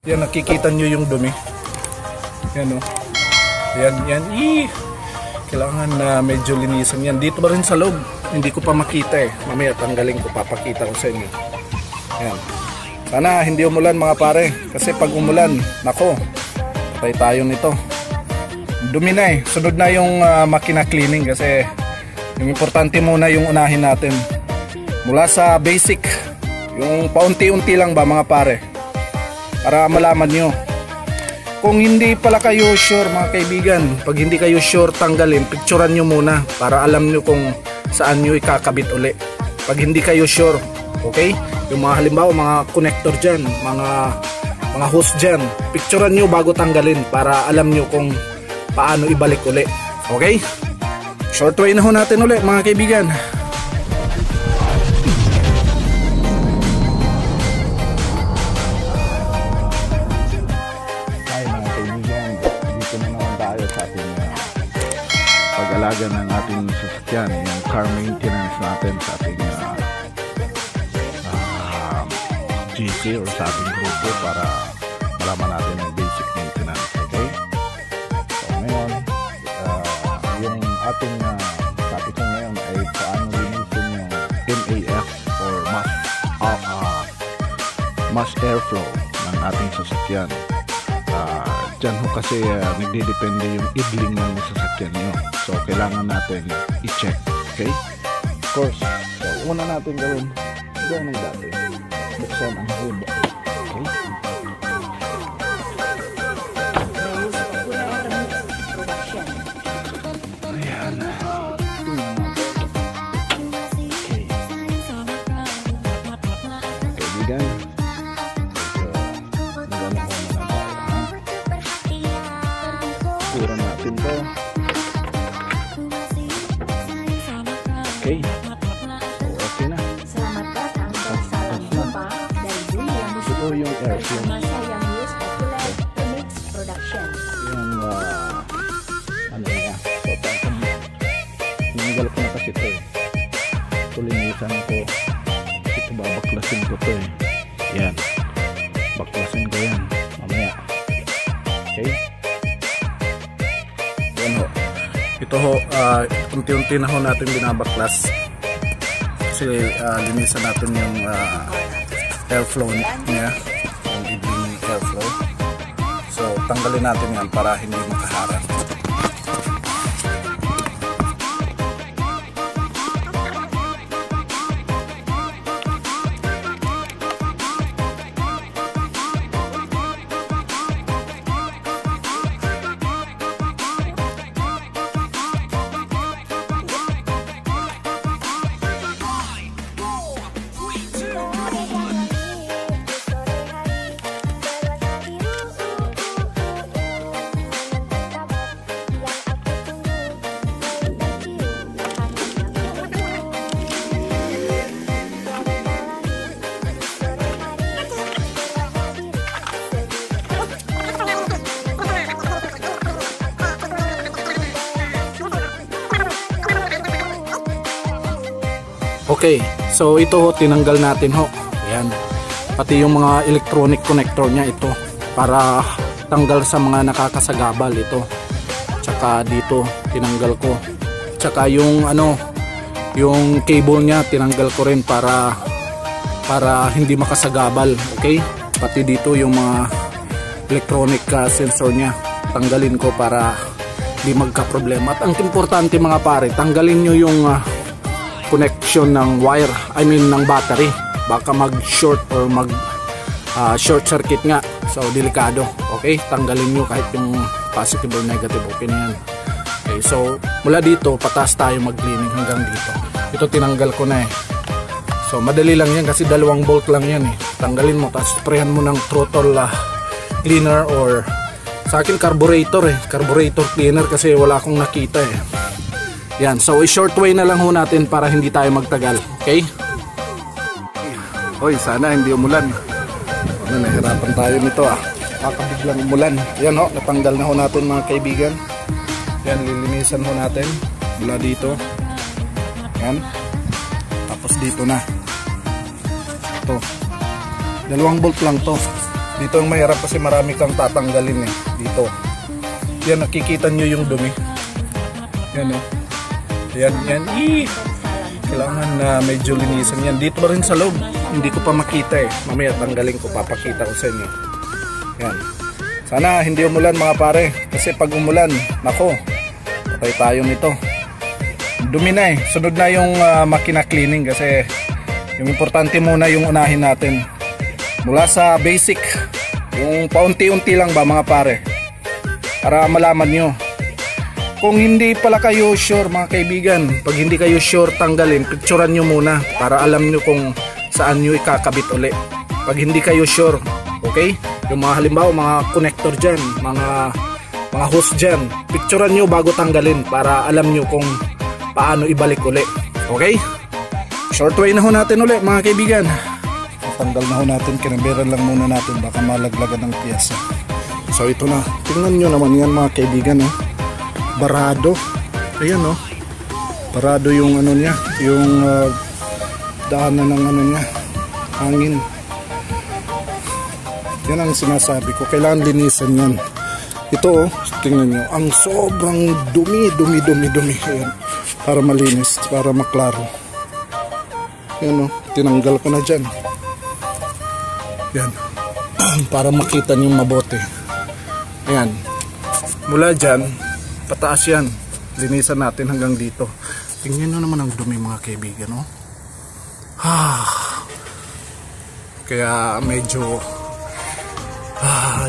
Yan, nakikita nyo yung dumi. Yan o. Yan. Kailangan na medyo linisan yan. Dito ba rin sa loob? Hindi ko pa makita eh. Mamaya tanggalin ko, papakita ko sa inyo. Yan. Sana hindi umulan mga pare. Kasi pag umulan, nako, patay tayo nito. Dumi na eh. Sunod na yung makina cleaning kasi yung importante muna yung unahin natin. Mula sa basic, yung paunti-unti lang ba mga pare. Para malaman nyo. Kung hindi pala kayo sure mga kaibigan, pag hindi kayo sure tanggalin, picturean nyo muna para alam nyo kung saan nyo ikakabit uli. Pag hindi kayo sure, okay? Yung mga halimbawa, mga connector dyan, mga hose dyan, picturean nyo bago tanggalin para alam nyo kung paano ibalik uli. Okay? Short way na ho natin uli mga kaibigan. Pag-alaga ng ating sasakyan, yung car maintenance natin sa ating GC or sa ating grupo para malaman natin yung basic maintenance. Okay? So ngayon, yung ating topic ngayon ay paano linisin yung MAF or mass airflow ng ating sasakyan. Diyan ho kasi nagdidepende yung idling ng sasakyan nyo. So, kailangan natin i-check. Okay? Of course, so, una natin gawin, gawin ng dati. Buksan ang hood. Okay? Ayan. Okay. Kaibigan. Turan natin to. Okay. So, okay na. Selamat datang dan salam jumpa dari dunia musik. Ito yung airflow. Masa yang news popular Remix Production. Yung ano nga. So, tinanggal ko na kasi ito eh. Ito linisan ko. Ito babaklasin ko ito eh. Yan. Baklasin ko yan. Mamaya. Okay. Ito ho, unti-unti na ho natin binabaklas kasi linisan natin yung airflow niya, yung idling airflow. So tanggalin natin yan para hindi makaharang. Okay, so ito ho, tinanggal natin ho. Ayan. Pati yung mga electronic connector niya ito para tanggal sa mga nakakasagabal ito. Tsaka dito tinanggal ko. Tsaka yung yung cable niya tinanggal ko rin para hindi makasagabal, okay? Pati dito yung mga electronic sensor niya tanggalin ko para hindi magka-problema. At ang importante mga pare, tanggalin nyo yung connection ng wire, ng battery. Baka mag-short or short circuit nga. So delikado. Okay, tanggalin nyo kahit yung positive or negative. Okay na yan. Okay, so mula dito pataas tayo mag-cleaning hanggang dito. Ito tinanggal ko na eh. So madali lang yan kasi 2 bolt lang yan eh. Tanggalin mo, tapos sprayan mo ng throttle cleaner or sa akin carburetor eh. Carburetor cleaner kasi wala akong nakita eh. Yan, so i-short way na lang ho natin para hindi tayo magtagal. Okay? Hoy, sana hindi umulan. Nahirapan tayo nito Baka biglang umulan. Yan ho, natanggal na ho natin mga kaibigan. Yan, lilinisan ho natin mula dito. Yan. Tapos dito na. Ito. 2 bolt lang to. Dito ang mahirap kasi marami kang tatanggalin eh. Dito. Yan, nakikita nyo yung dumi. Yan oh. Yan, yan. Kailangan na medyo linisan yan. Dito pa rin sa loob. Hindi ko pa makita eh. Mamaya tanggalin ko, papakita ko sa inyo. Yan. Sana hindi umulan mga pare. Kasi pag umulan, nako, patay tayo nito. Dumi na eh. Sunod na yung makina cleaning kasi yung importante muna yung unahin natin. Mula sa basic, yung paunti-unti lang ba mga pare. Para malaman nyo. Kung hindi pala kayo sure mga kaibigan, pag hindi kayo sure tanggalin, picturean nyo muna para alam nyo kung saan nyo ikakabit uli. Pag hindi kayo sure, okay? Yung mga halimbawa, mga connector dyan, mga hose dyan, picturean nyo bago tanggalin para alam nyo kung paano ibalik uli. Okay? Short way na ho natin uli mga kaibigan. Tanggal na ho natin, kinaberan lang muna natin, baka malaglagan ng piyesa. So ito na, tingnan nyo naman yan mga kaibigan oh. Barado, ayan oh. Barado yung ano niya, yung daanan ng ano niya, hangin. Yan ang sinasabi ko, kailangan linisan yan. Ito oh, tingnan nyo, ang sobrang dumi. Ayan, para malinis, para maklaro. Yan oh, tinanggal ko na dyan. Yan. Para makita nyo mabuti. Ayan. Mula dyan, pataas yan. Linisan natin hanggang dito. Tingnan nyo naman ang dumi mga kaibigan. No? Kaya medyo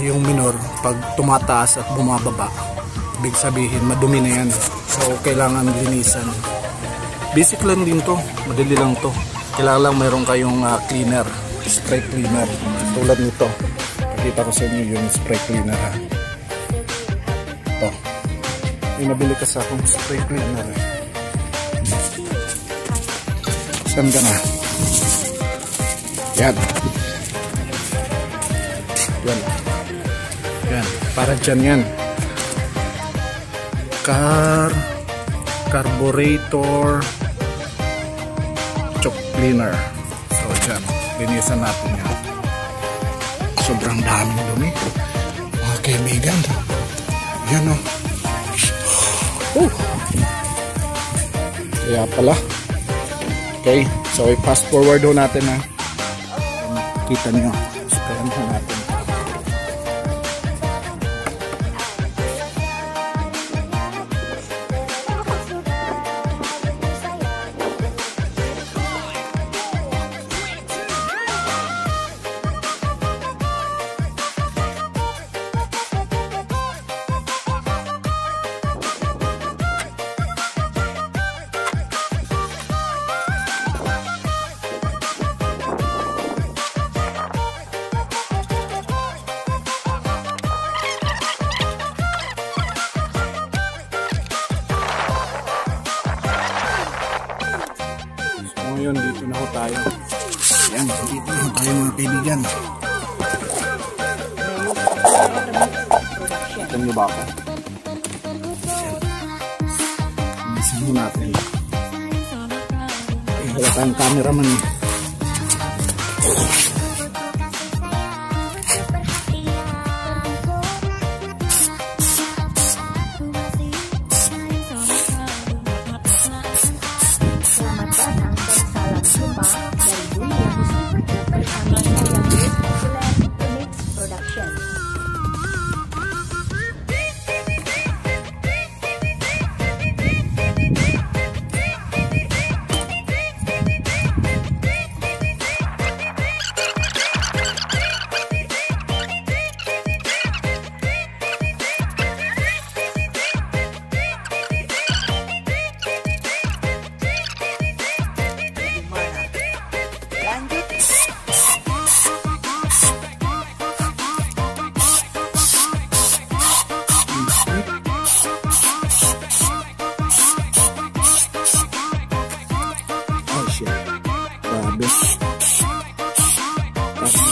yung minor, pag tumataas at bumababa, ibig sabihin madumi na yan. So kailangan linisan. Basic lang din to. Madali lang to. Kailangan lang mayroon kayong cleaner, spray cleaner tulad nito. Pakita ko sa inyo yung spray cleaner ha. Ito, may nabili kasi akong spray cleaner eh. Saan ka na? Yan. Para dyan yan. Carburetor choke cleaner. So dyan, linisan natin yan. Sobrang daming dumi mga kaibigan. Yan o. Kaya pala. Okay, so i-fast forward ho natin ha. Kita nyo. Sakayan ho natin. Ngayon dito na ho tayo. Yan, dito na ho tayo mga kaibigan. Ito nyo ba ako? Bilisan mo natin. Wala tayong cameraman eh.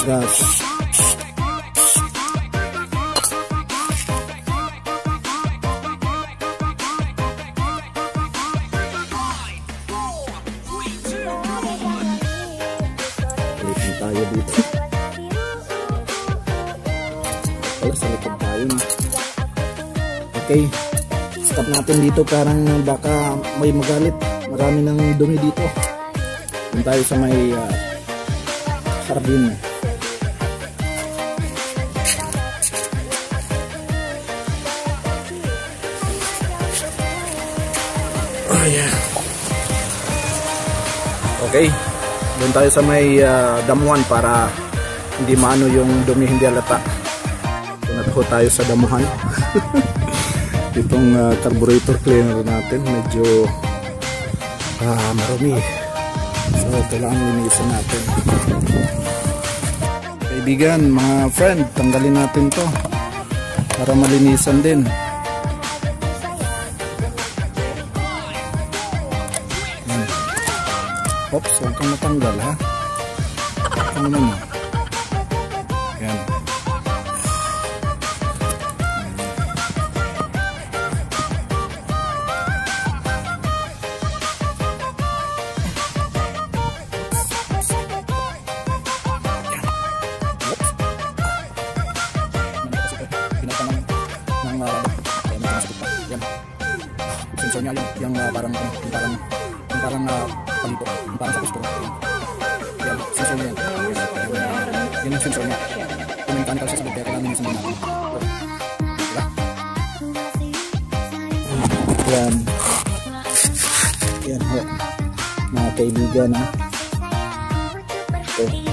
Gas. Waiting tayo dito. pala sa likod tayo. Okay, stop natin dito, parang baka may magalit. Marami ng dumi dito. Doon tayo sa may hardin. Oh yeah. Okay, doon tayo sa may damuhan para hindi maano yung dumi, hindi halata. Doon tayo sa damuhan. Itong carburetor cleaner natin medyo marumi, so kailangan linisin natin. Kaibigan, mga friend, tanggalin natin to para malinisan din. Oops, huwag kang matanggal ha. Ano naman? Yan. Sensor niya yung parang palito, yung parang sa gusto. Yan, sensor niya yan. Yan yung sensor niya. Kung may mechanical siya sa bigay, kailangan yung sensor natin. Diba? Yan. Yan ho. Mga kaibigan ha. Okay.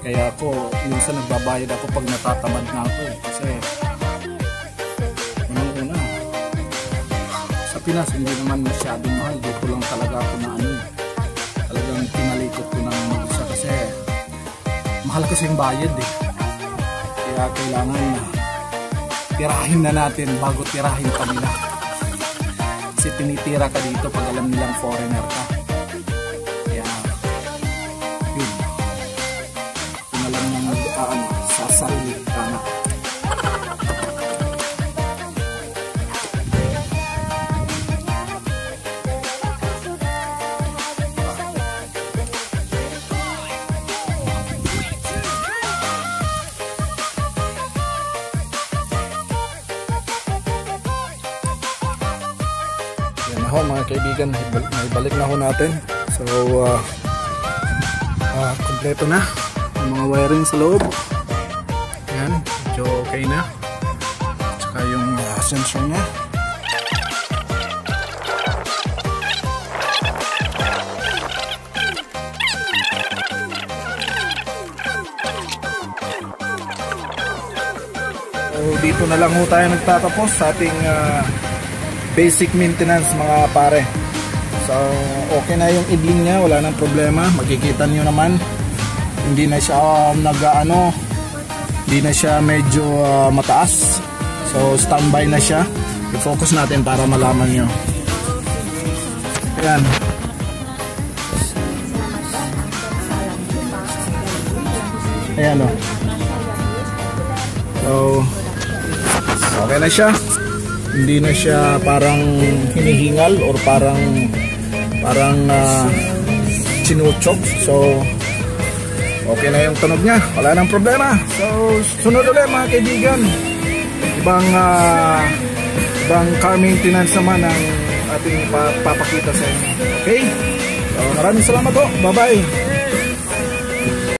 Kaya ako, minsan nagbabayad ako pag natatamad na ako eh. Kasi, unang-una, sa Pinas hindi naman masyadong mahal. Dito lang talaga ako na talagang pinalikot ko ng mag-isa kasi mahal kasi yung bayad eh. Kaya kailangan tirahin na natin bago tirahin kanila. Kasi tinitira ka dito pag alam nilang foreigner ka. Sasarili ka na. Yan na ho mga kaibigan, naibalik na ho natin. So kompleto na ang mga wiring sa loob. Yan, medyo okay na. Tsaka yung sensor nya. So dito na lang ho tayo nagtatapos sa ating basic maintenance mga pare. So okay na yung idling nya, wala nang problema. Makikita niyo naman hindi na siya hindi na siya medyo mataas. So standby na siya. I-focus natin para malaman nyo. Ayan. Ayan o. So okay na siya. Hindi na siya parang hinihingal or parang sinuchok. So okay na yung tunog niya, wala nang problema. So sunod ulit mga kaibigan, ibang ibang car maintenance naman ang ating papakita sa inyo. Okay? So, maraming salamat po. Bye-bye.